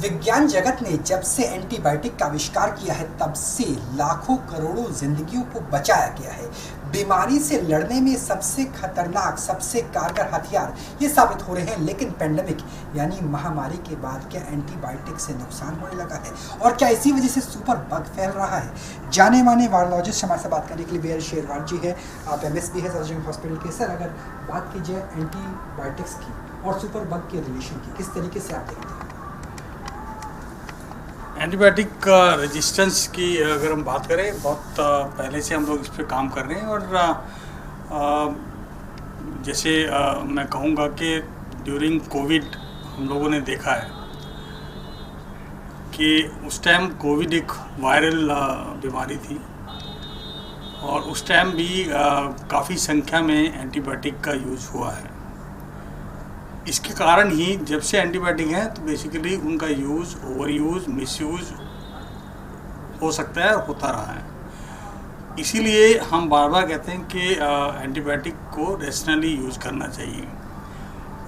विज्ञान जगत ने जब से एंटीबायोटिक का आविष्कार किया है तब से लाखों करोड़ों जिंदगियों को बचाया गया है। बीमारी से लड़ने में सबसे खतरनाक, सबसे कारगर हथियार ये साबित हो रहे हैं। लेकिन पेंडेमिक यानी महामारी के बाद क्या एंटीबायोटिक से नुकसान होने लगा है और क्या इसी वजह से सुपर बग फैल रहा है? जाने माने वायरोलॉजिस्ट हमारे से बात करने के लिए बी आर शेरवान जी है। आप MSB है सर्जिकल हॉस्पिटल के। सर, अगर बात कीजिए एंटीबायोटिक्स की और सुपर बग के रिलेशन की, किस तरीके से आप देखते हैं? एंटीबायोटिक रेजिस्टेंस की अगर हम बात करें, बहुत पहले से हम लोग इस पर काम कर रहे हैं। और जैसे मैं कहूँगा कि ड्यूरिंग कोविड हम लोगों ने देखा है कि उस टाइम कोविड एक वायरल बीमारी थी और उस टाइम भी काफ़ी संख्या में एंटीबायोटिक का यूज़ हुआ है। इसके कारण ही जब से एंटीबायोटिक हैं तो बेसिकली उनका यूज़, ओवर यूज़, मिसयूज़ हो सकता है और होता रहा है। इसीलिए हम बार बार कहते हैं कि एंटीबायोटिक को रेशनली यूज़ करना चाहिए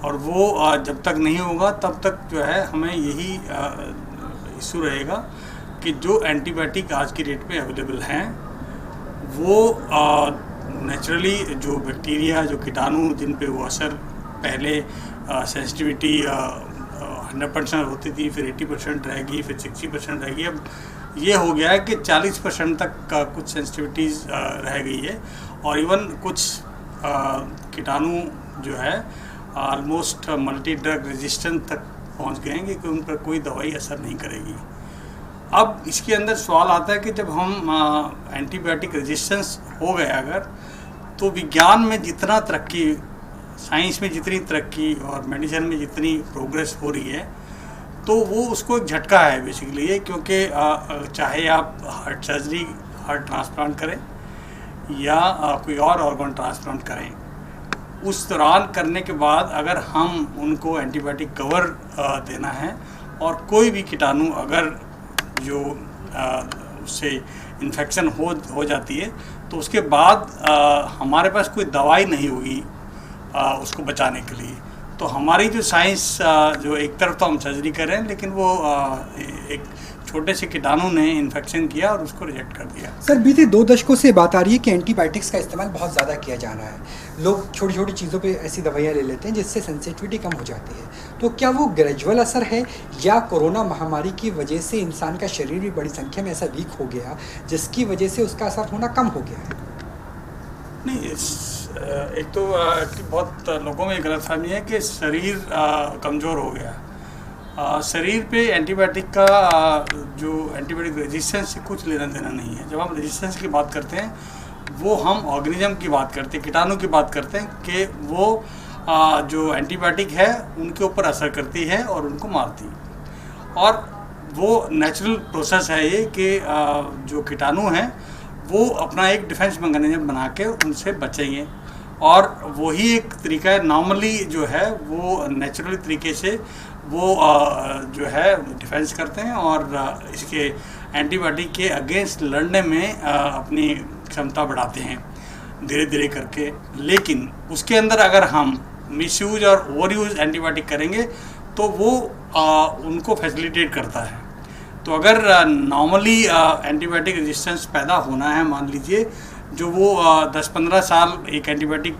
और वो जब तक नहीं होगा तब तक जो है हमें यही इशू रहेगा कि जो एंटीबायोटिक आज की डेट में अवेलेबल हैं वो नेचुरली जो बैक्टीरिया, जो कीटाणु जिन पे वो असर पहले सेंसिटिविटी 100% होती थी, फिर 80% रहेगी, फिर 60% रहेगी। अब ये हो गया है कि 40% तक का कुछ सेंसिटिविटीज़ रह गई है और इवन कुछ कीटाणु जो है ऑलमोस्ट मल्टी ड्रग रेजिस्टेंट तक पहुंच गए हैं कि उन पर कोई दवाई असर नहीं करेगी। अब इसके अंदर सवाल आता है कि जब हम एंटीबायोटिक रेजिस्टेंस हो गया अगर, तो विज्ञान में जितना तरक्की, साइंस में जितनी तरक्की और मेडिसिन में जितनी प्रोग्रेस हो रही है तो वो उसको एक झटका है बेसिकली ये, क्योंकि चाहे आप हार्ट सर्जरी, हार्ट ट्रांसप्लांट करें या कोई और ऑर्गन ट्रांसप्लांट करें, उस दौरान करने के बाद अगर हम उनको एंटीबायोटिक कवर देना है और कोई भी कीटाणु अगर जो उससे इन्फेक्शन हो जाती है तो उसके बाद हमारे पास कोई दवाई नहीं होगी उसको बचाने के लिए। तो हमारी जो साइंस, जो एक तरफ तो हम सर्जरी कर रहे हैं लेकिन वो एक छोटे से कीटाणु ने इन्फेक्शन किया और उसको रिजेक्ट कर दिया। सर, बीते 2 दशकों से बात आ रही है कि एंटीबायोटिक्स का इस्तेमाल बहुत ज़्यादा किया जा रहा है। लोग छोटी छोटी चीज़ों पे ऐसी दवाइयाँ ले लेते हैं जिससे सेंसिटिविटी कम हो जाती है। तो क्या वो ग्रेजुअल असर है या कोरोना महामारी की वजह से इंसान का शरीर भी बड़ी संख्या में ऐसा वीक हो गया जिसकी वजह से उसका असर होना कम हो गया है? नहीं, एक तो बहुत लोगों में गलतफहमी है कि शरीर कमज़ोर हो गया। शरीर पे एंटीबायोटिक का जो एंटीबायोटिक रेजिस्टेंस से कुछ लेना देना नहीं है। जब हम रेजिस्टेंस की बात करते हैं वो हम ऑर्गेनिज्म की बात करते हैं, कीटाणु की बात करते हैं कि वो जो एंटीबायोटिक है उनके ऊपर असर करती है और उनको मारती है। और वो नेचुरल प्रोसेस है ये कि जो कीटाणु हैं वो अपना एक डिफेंस मैकेनिज्म बना के उनसे बचेंगे और वही एक तरीका है। नॉर्मली जो है वो नेचुरल तरीके से वो जो है डिफेंस करते हैं और इसके एंटीबायोटिक के अगेंस्ट लड़ने में अपनी क्षमता बढ़ाते हैं धीरे धीरे करके। लेकिन उसके अंदर अगर हम मिसयूज और ओवर यूज एंटीबायोटिक करेंगे तो वो उनको फैसिलिटेट करता है। तो अगर नॉर्मली एंटीबायोटिक रेजिस्टेंस पैदा होना है, मान लीजिए जो वो 10-15 साल एक एंटीबायोटिक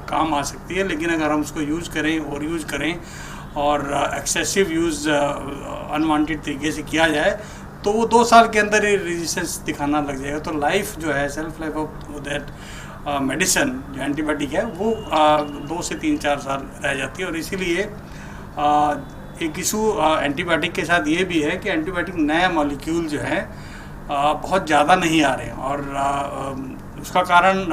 काम आ सकती है, लेकिन अगर हम उसको यूज़ करें, ओवर यूज़ करें और एक्सेसिव यूज़ अनवांटेड तरीके से किया जाए तो वो 2 साल के अंदर ही रेजिस्टेंस दिखाना लग जाएगा। तो लाइफ जो है, self life of that medicine जो एंटीबायोटिक है वो 2 से 3-4 साल रह जाती है। और इसीलिए एक इशू एंटीबायोटिक के साथ ये भी है कि एंटीबायोटिक नया मॉलिक्यूल जो है बहुत ज़्यादा नहीं आ रहे हैं और उसका कारण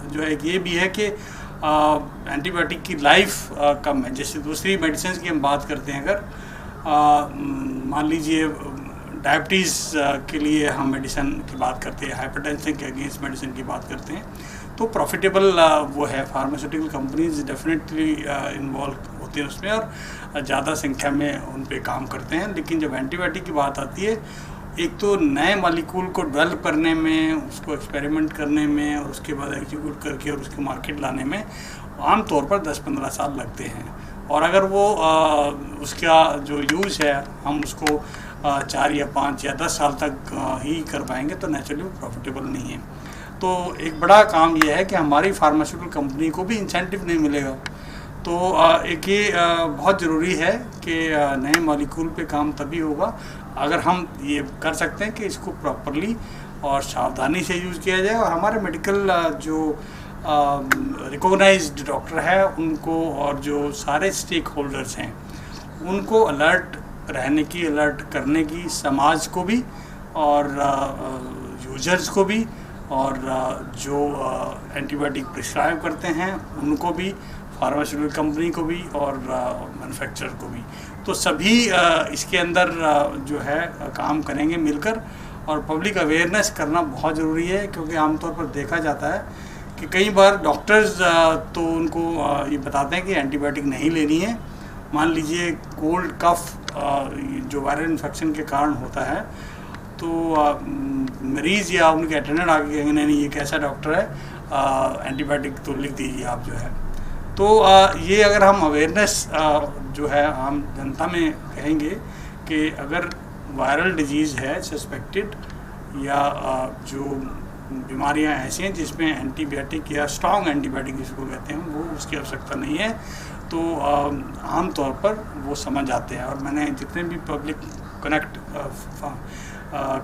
जो है ये भी है कि एंटीबायोटिक की लाइफ कम है। जैसे दूसरी मेडिसिन की हम बात करते हैं, अगर मान लीजिए डायबिटीज़ के लिए हम मेडिसिन की बात करते हैं, हाइपरटेंशन के अगेंस्ट मेडिसिन की बात करते हैं, तो प्रॉफिटेबल वो है। फार्मास्यूटिकल कंपनीज डेफिनेटली इन्वॉल्व होते हैं उसमें और ज़्यादा संख्या में उन पे काम करते हैं। लेकिन जब एंटीबायोटिक की बात आती है, एक तो नए मॉलिक्यूल को डेवलप करने में, उसको एक्सपेरिमेंट करने में और उसके बाद एग्जीक्यूट करके और उसको मार्केट लाने में आम तौर पर 10-15 साल लगते हैं। और अगर वो उसका जो यूज़ है हम उसको 4 या 5 या 10 साल तक ही कर पाएंगे तो नेचुरली वो प्रॉफिटेबल नहीं है। तो एक बड़ा काम यह है कि हमारी फार्मास्यूटिकल कंपनी को भी इंसेंटिव नहीं मिलेगा। तो एक ये बहुत ज़रूरी है कि नए मॉलिक्यूल पे काम तभी होगा अगर हम ये कर सकते हैं कि इसको प्रॉपरली और सावधानी से यूज़ किया जाए, और हमारे मेडिकल जो रिकॉग्नाइज्ड डॉक्टर है उनको और जो सारे स्टेक होल्डर्स हैं उनको अलर्ट रहने की, अलर्ट करने की, समाज को भी और यूजर्स को भी और जो एंटीबायोटिक प्रिस्क्राइब करते हैं उनको भी, फार्मास्यूटिकल कंपनी को भी और मैन्युफैक्चरर को भी। तो सभी इसके अंदर जो है काम करेंगे मिलकर, और पब्लिक अवेयरनेस करना बहुत ज़रूरी है, क्योंकि आमतौर पर देखा जाता है कि कई बार डॉक्टर्स तो उनको ये बताते हैं कि एंटीबायोटिक नहीं लेनी है। मान लीजिए कोल्ड कफ जो वायरल इन्फेक्शन के कारण होता है, तो मरीज़ या उनके अटेंडेंट आके कहेंगे नहीं ये कैसा डॉक्टर है, एंटीबायोटिक तो लिख दीजिए आप जो है। तो ये अगर हम अवेयरनेस जो है आम जनता में कहेंगे कि अगर वायरल डिजीज़ है सस्पेक्टेड या जो बीमारियां ऐसी हैं जिसमें एंटीबायोटिक या स्ट्रॉन्ग एंटीबायोटिक जिसको कहते हैं वो उसकी आवश्यकता नहीं है, तो आम तौर पर वो समझ आते हैं। और मैंने जितने भी पब्लिक कनेक्ट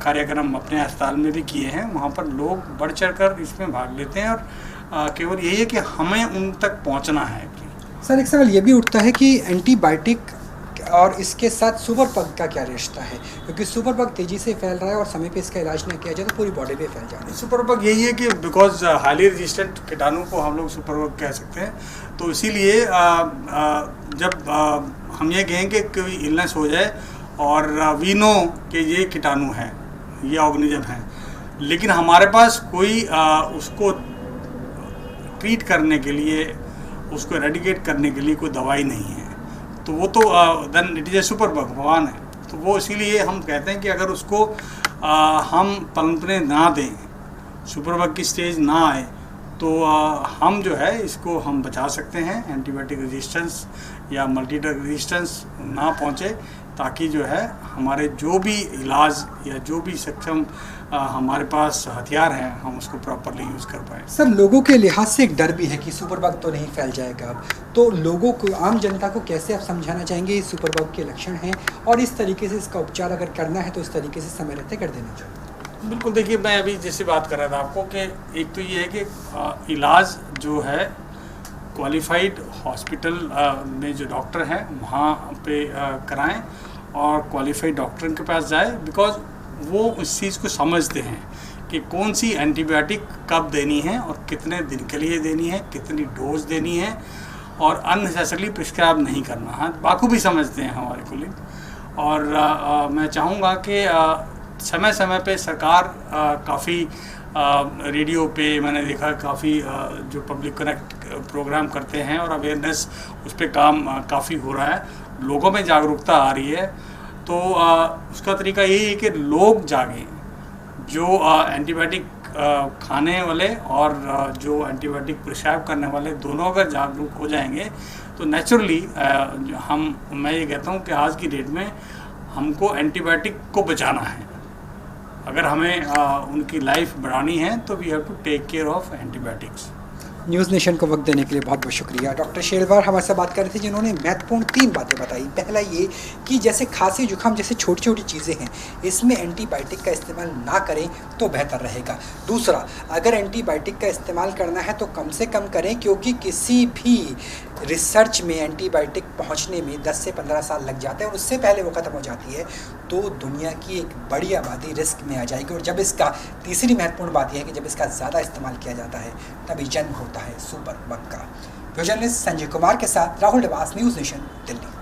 कार्यक्रम अपने अस्पताल में भी किए हैं वहाँ पर लोग बढ़ चढ़ कर इसमें भाग लेते हैं, और केवल यही है कि हमें उन तक पहुँचना है। सर एक सवाल ये भी उठता है कि एंटीबायोटिक और इसके साथ सुपर बग का क्या रिश्ता है, क्योंकि सुपर बग तेज़ी से फैल रहा है और समय पे इसका इलाज ना किया जाए तो पूरी बॉडी पे फैल जा रहा है। सुपर बग यही है कि बिकॉज हाईली रेजिस्टेंट कीटाणु को हम लोग सुपर बग कह सकते हैं, तो इसीलिए जब हम ये कहें कि कोई इलनेस हो जाए और वी नो कि ये कीटाणु है, ये ऑर्गेनिज्म है, लेकिन हमारे पास कोई उसको ट्रीट करने के लिए, उसको एरेडिकेट करने के लिए कोई दवाई नहीं है, तो वो तो then it is a super bug, भगवान है। तो वो इसीलिए हम कहते हैं कि अगर उसको हम पनपने ना दें, सुपर बग की स्टेज ना आए, तो हम जो है इसको हम बचा सकते हैं, एंटीबायोटिक रेजिस्टेंस या मल्टी ड्रग रेजिस्टेंस ना पहुँचे, ताकि जो है हमारे जो भी इलाज या जो भी सक्षम हमारे पास हथियार हैं हम उसको प्रॉपरली यूज़ कर पाएँ। सर लोगों के लिहाज से एक डर भी है कि सुपर बग तो नहीं फैल जाएगा अब, तो लोगों को, आम जनता को कैसे आप समझाना चाहेंगे ये सुपर बग के लक्षण हैं और इस तरीके से इसका उपचार अगर करना है तो इस तरीके से समय रहते कर देना चाहिए? बिल्कुल, देखिए मैं अभी जैसे बात कर रहा था आपको कि एक तो ये है कि इलाज जो है क्वालिफाइड हॉस्पिटल में जो डॉक्टर हैं वहाँ पे कराएं और क्वालिफाइड डॉक्टर के पास जाए, बिकॉज वो उस चीज़ को समझते हैं कि कौन सी एंटीबायोटिक कब देनी है और कितने दिन के लिए देनी है, कितनी डोज देनी है, और अननेसेसरली प्रिस्क्राइब नहीं करना है। बाखूबी समझते हैं हमारे कोलिग। और मैं चाहूँगा कि समय समय पे सरकार काफ़ी रेडियो पे मैंने देखा काफ़ी जो पब्लिक कनेक्ट प्रोग्राम करते हैं और अवेयरनेस उस पर काम काफ़ी हो रहा है, लोगों में जागरूकता आ रही है। तो उसका तरीका यही है कि लोग जागें, जो एंटीबायोटिक खाने वाले और जो एंटीबायोटिक प्रिस्क्राइब करने वाले दोनों अगर जागरूक हो जाएंगे तो नेचुरली मैं ये कहता हूँ कि आज की डेट में हमको एंटीबायोटिक को बचाना है। अगर हमें उनकी लाइफ बढ़ानी है तो we have to take care of antibiotics. News nation को वक्त देने के लिए बहुत बहुत शुक्रिया। डॉक्टर शेरवार हमारे साथ बात कर रहे थे जिन्होंने महत्वपूर्ण 3 बातें बताई। पहला ये कि जैसे खांसी जुकाम जैसे छोटी छोटी चीज़ें हैं इसमें एंटीबायोटिक का इस्तेमाल ना करें तो बेहतर रहेगा। दूसरा, अगर एंटीबायोटिक का इस्तेमाल करना है तो कम से कम करें, क्योंकि किसी भी रिसर्च में एंटीबायोटिक पहुंचने में 10 से 15 साल लग जाते हैं और उससे पहले वो ख़त्म हो जाती है तो दुनिया की एक बड़ी आबादी रिस्क में आ जाएगी। और जब इसका, तीसरी महत्वपूर्ण बात यह है कि जब इसका ज़्यादा इस्तेमाल किया जाता है तभी जन्म होता है सुपर बग का। जर्नलिस्ट संजय कुमार के साथ राहुल निवास, न्यूज़ नेशन, दिल्ली।